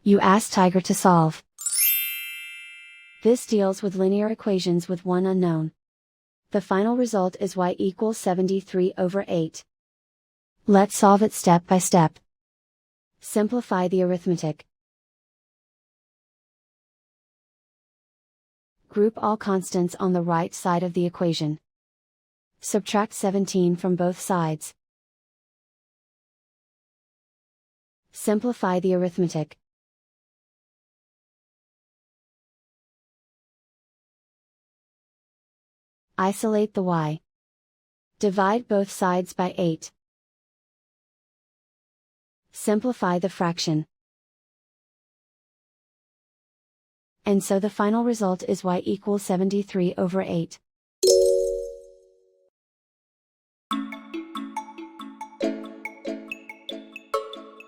You ask Tiger to solve. This deals with linear equations with one unknown. The final result is y equals 73/8. Let's solve it step by step. Simplify the arithmetic. Group all constants on the right side of the equation. Subtract 17 from both sides. Simplify the arithmetic. Isolate the y. Divide both sides by 8. Simplify the fraction. And so the final result is y equals 73/8.